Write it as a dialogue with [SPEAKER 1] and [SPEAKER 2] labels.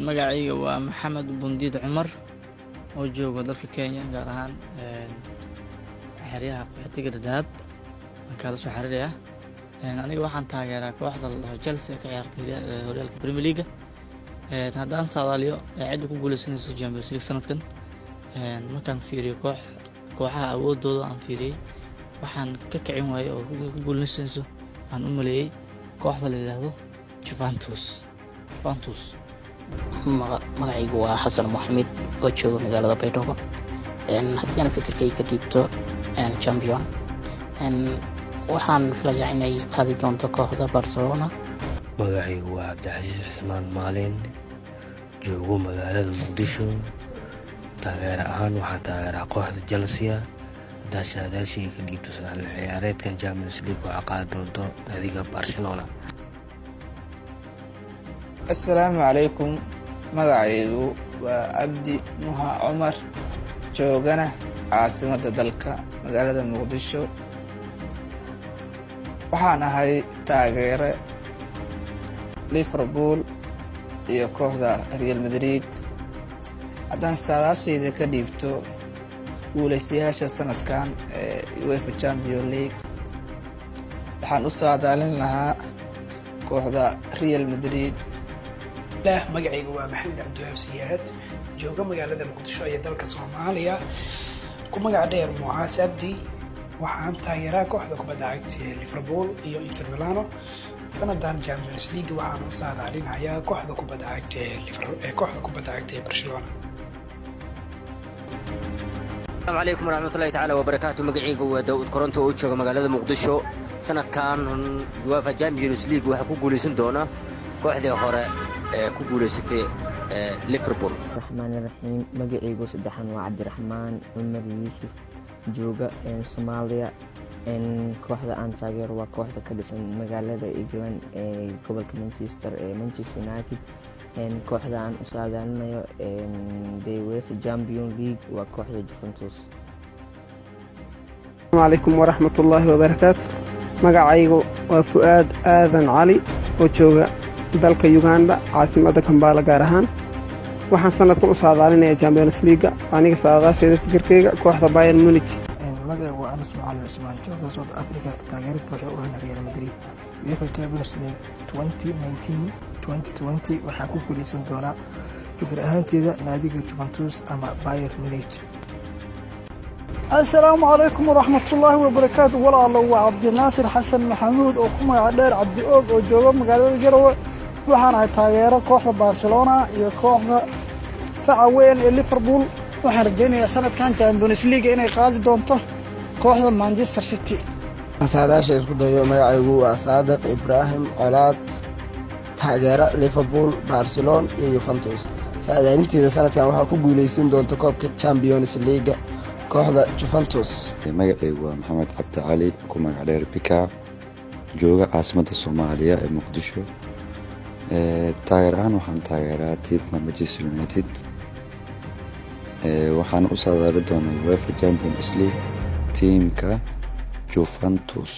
[SPEAKER 1] magacayga waa Maxamed Bundiid Cumar oo jooga dalka Kenya gaar ahaan xeryaha qaxootiga Dadaab aan kala soo xiriiraya aniga waxaan taageeraa kooxda Chelsea ka ciyaartay horyaalka Premier League haddaan saadaaliyo cid ku guuleysanayso Champions League sanadkan markaan fiiriyo kooxaha awoodooda aan fiiriyay waxaan ka kicin waayay oo ku guuleysanayso aan u maleeyay kooxda la yiraahdo Juventus
[SPEAKER 2] magacaygu waa Xasan Maxamed oo jooga magaalada Baydhabo haddii aan fikirkayga ka dhiibto champion waxaan filayaa inay qaadi doonto kooxda Barcelona.
[SPEAKER 3] magacaygu waa Cabdicasiis Cismaan Maalin joogo magaalada Muqdisho taageero ahaan waxaan taageeraa kooxda Chelsea daashadaashii ka dhiibto sahal ciyaareedkan Champions League oo qaadi doonto naadiga Barcelona.
[SPEAKER 4] Assalaamu calaykum magacaygu waa Abdi Muha Cumar joogana caasimadda dalka magaalada Muqdisho waxaan ahay taageere Liverpool iyo kooxda Real Madrid haddaan saadaashayda ka dhiibto guuleystayaasha sanadkan ee UEFA Champions League waxaan u saadaalin lahaa kooxda Real Madrid.
[SPEAKER 5] magacaygu waa Maxamed Cabdiwahaab Siyaad jooga magaalada Muqdisho ee dalka Soomaaliya ku magac dheer Mucaas Abdi waxaan taageeraa kooxda kubadda cagta ee Liverpool iyo Inter Milan sanadan Champions League waxaan u saadaalinayaa kooxda kubadda cagta ee Barcelona.
[SPEAKER 6] السلام عليكم ورحمة الله تعالى وبركاته مقعيق وداود كورنتو وجوغا مقالة مقدشو سنة كان جوافا جامبيونز ليج waxaa ku guuleysan doona kooxdii hore ku guuleysatay Liverpool.
[SPEAKER 7] الرحمن الرحيم مقعيق saddexan waa Cabdiraxmaan Umar Yuusuf jooga Soomaaliya kooxda aan taageero waa kooxda ka dhisan magaalada England ee gobolka Manchester United kooxda aan u saadaalinayo UEFA Champions League waa kooxda Juventus.
[SPEAKER 8] السلام عليكم ورحمة الله وبركاته magacaygu waa Fuaad Aadan Cali oo jooga dalka Uganda caasimadda Kampala gaar ahaan waxaan sanadkan u saadaalinayaa Champions League aniga saadaashayda fikirkayga kooxda Bayern Munich.
[SPEAKER 9] magacaygu waa Anas Macalin Ismaan jooga South Africa taageero buuxa u ah Real Madrid UEFA Champions League 2019-2020 waxaa ku guuleysan doona fikir ahaanteeda naadiga Juventus ama Bayern Munich.
[SPEAKER 10] السلام عليكم ورحمة الله وبركاته والله الله عبد الناصر حسن محمود oo ku magac dheer Cabdi Og oo jooga magaalada Garowe waxaan ahay taageero kooxda Barcelona iyo kooxda faca weyn ee Liverpool waxaan rajaynayaa sanadkan Champions League inay qaadi doonto kooxda Manchester City.
[SPEAKER 11] saadaasha isku dayo magacaygu waa Saadiq Ibrahim Colaad taageero Liverpool Barcelona iyo Juventus saadaalinteeda sanadkan waxaa ku guuleysan doonto koobka Champions League kooxda Juventus.
[SPEAKER 12] magacaygu waa Maxamed Cabdi Cali ku magac dheer Bika jooga caasimadda Soomaaliya ee Muqdisho taageer ahaan waxaan taageeraa tiimka Manchester United waxaan u saadaali doonaa UEFA Champions League tiimka Juventus.